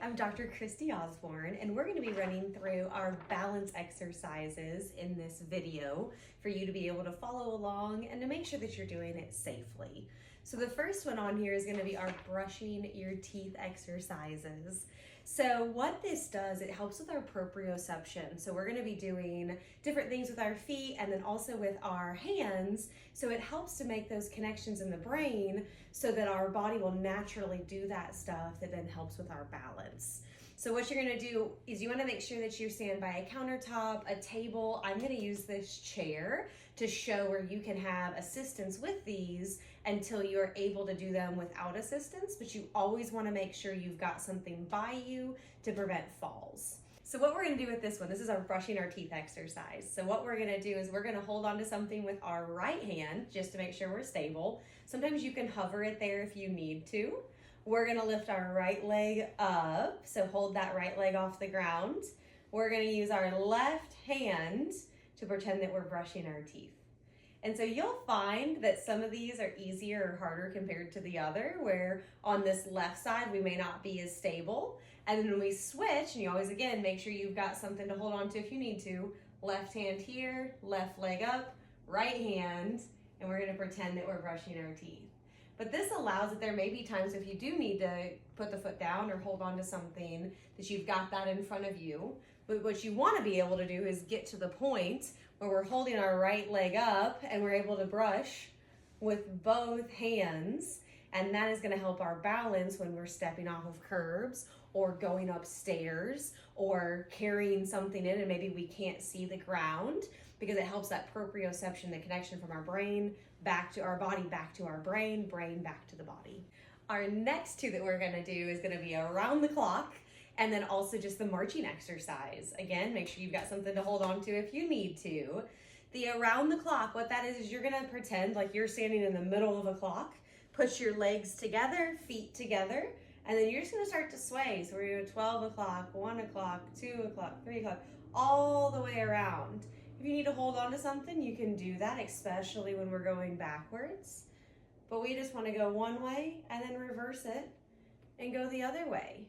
Hi, I'm Dr. Christy Osborne, and we're going to be running through our balance exercises in this video for you to be able to follow along and to make sure that you're doing it safely. So the first one on here is going to be our brushing your teeth exercises. So what this does, it helps with our proprioception. So we're going to be doing different things with our feet and then also with our hands. So it helps to make those connections in the brain so that our body will naturally do that stuff that then helps with our balance. So what you're going to do is you want to make sure that you stand by a countertop, a table. I'm going to use this chair to show where you can have assistance with these until you're able to do them without assistance, but you always want to make sure you've got something by you to prevent falls. So what we're going to do with this one, this is our brushing our teeth exercise. So what we're going to do is we're going to hold on to something with our right hand just to make sure we're stable. Sometimes you can hover it there if you need to. We're going to lift our right leg up, so hold that right leg off the ground. We're going to use our left hand to pretend that we're brushing our teeth. And so you'll find that some of these are easier or harder compared to the other, where on this left side we may not be as stable. And then when we switch, and you always again make sure you've got something to hold on to if you need to, left hand here, left leg up, right hand, and we're going to pretend that we're brushing our teeth. But this allows that there may be times if you do need to put the foot down or hold on to something that you've got that in front of you. But what you want to be able to do is get to the point where we're holding our right leg up and we're able to brush with both hands. And that is going to help our balance when we're stepping off of curbs or going upstairs or carrying something in and maybe we can't see the ground, because it helps that proprioception, the connection from our brain back to our body, back to our brain, brain back to the body. Our next two that we're going to do is going to be around the clock and then also just the marching exercise. Again, make sure you've got something to hold on to if you need to. The around the clock, what that is you're going to pretend like you're standing in the middle of a clock, push your legs together, feet together, and then you're just going to start to sway. So we're going to 12 o'clock, 1 o'clock, 2 o'clock, 3 o'clock, all the way around. If you need to hold on to something, you can do that, especially when we're going backwards. But we just want to go one way and then reverse it and go the other way.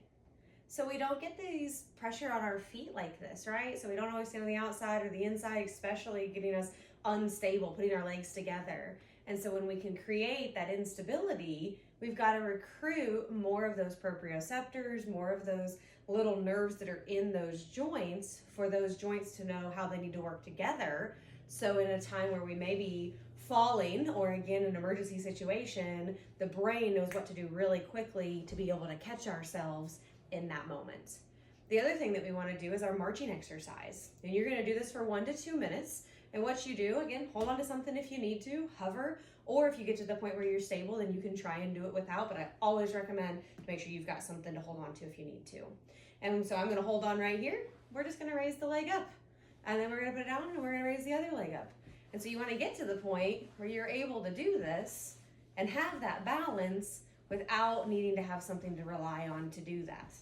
So we don't get these pressure on our feet like this, right? So we don't always stand on the outside or the inside, especially getting us unstable, putting our legs together. And so when we can create that instability, we've got to recruit more of those proprioceptors, more of those little nerves that are in those joints for those joints to know how they need to work together. So in a time where we may be falling or again an emergency situation, the brain knows what to do really quickly to be able to catch ourselves in that moment. The other thing that we want to do is our marching exercise. And you're going to do this for 1 to 2 minutes. And what you do, again, hold on to something if you need to, hover, or if you get to the point where you're stable, then you can try and do it without, but I always recommend to make sure you've got something to hold on to if you need to. And so I'm going to hold on right here. We're just going to raise the leg up, and then we're going to put it down, and we're going to raise the other leg up. And so you want to get to the point where you're able to do this and have that balance without needing to have something to rely on to do that.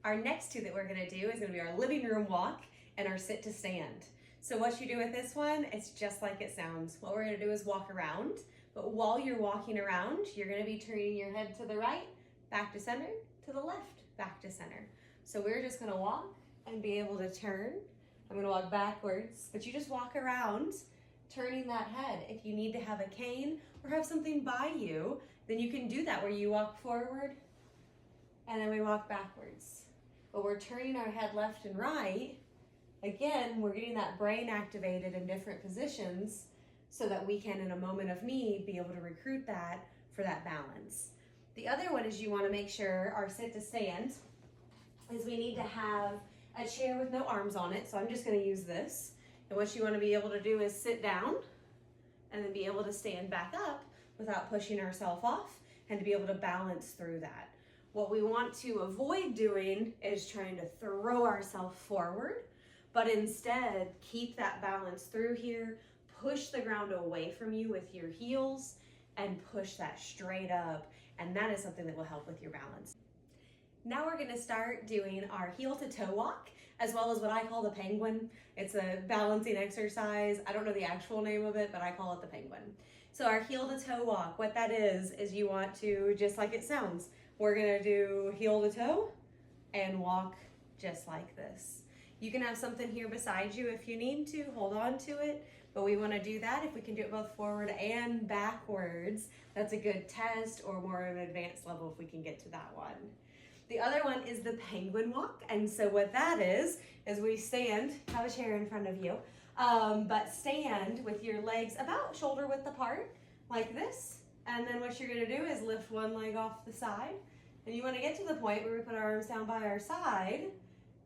Our next two that we're going to do is going to be our living room walk and our sit to stand. So what you do with this one, it's just like it sounds. What we're going to do is walk around, but while you're walking around, you're going to be turning your head to the right, back to center, to the left, back to center. So we're just going to walk and be able to turn. I'm going to walk backwards, but you just walk around, turning that head. If you need to have a cane or have something by you, then you can do that where you walk forward and then we walk backwards. But we're turning our head left and right. Again, we're getting that brain activated in different positions so that we can, in a moment of need, be able to recruit that for that balance. The other one is you want to make sure our sit to stand is we need to have a chair with no arms on it. So I'm just going to use this. And what you want to be able to do is sit down and then be able to stand back up without pushing ourselves off and to be able to balance through that. What we want to avoid doing is trying to throw ourselves forward, but instead keep that balance through here, push the ground away from you with your heels and push that straight up. And that is something that will help with your balance. Now we're going to start doing our heel to toe walk, as well as what I call the penguin. It's a balancing exercise. I don't know the actual name of it, but I call it the penguin. So our heel to toe walk, what that is you want to, just like it sounds, We're gonna do heel to toe and walk just like this. You can have something here beside you if you need to, hold on to it, but we wanna do that. If we can do it both forward and backwards, that's a good test, or more of an advanced level if we can get to that one. The other one is the penguin walk. And so what that is we stand, have a chair in front of you, but stand with your legs about shoulder width apart, like this. And then what you're gonna do is lift one leg off the side. And you wanna get to the point where we put our arms down by our side,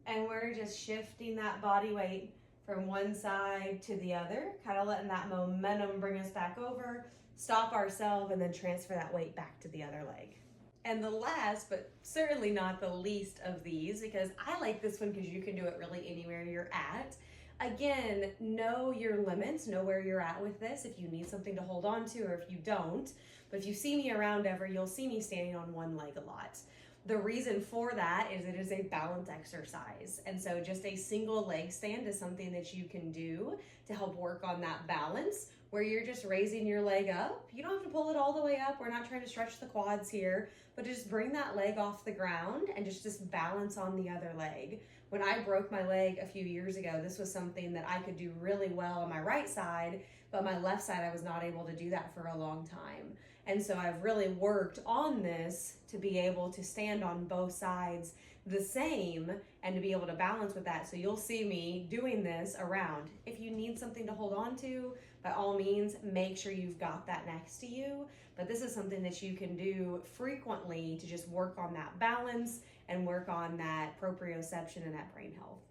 and we're just shifting that body weight from one side to the other, kind of letting that momentum bring us back over, stop ourselves, and then transfer that weight back to the other leg. And the last, but certainly not the least of these, because I like this one because you can do it really anywhere you're at. Again, know your limits, know where you're at with this, if you need something to hold on to or if you don't. But if you see me around ever, you'll see me standing on one leg a lot. The reason for that is it is a balance exercise. And so just a single leg stand is something that you can do to help work on that balance, where you're just raising your leg up. You don't have to pull it all the way up. We're not trying to stretch the quads here, but just bring that leg off the ground and just balance on the other leg. When I broke my leg a few years ago, this was something that I could do really well on my right side, but my left side, I was not able to do that for a long time. And so I've really worked on this to be able to stand on both sides the same and to be able to balance with that. So you'll see me doing this around. If you need something to hold on to, by all means, make sure you've got that next to you. But this is something that you can do frequently to just work on that balance and work on that proprioception and that brain health.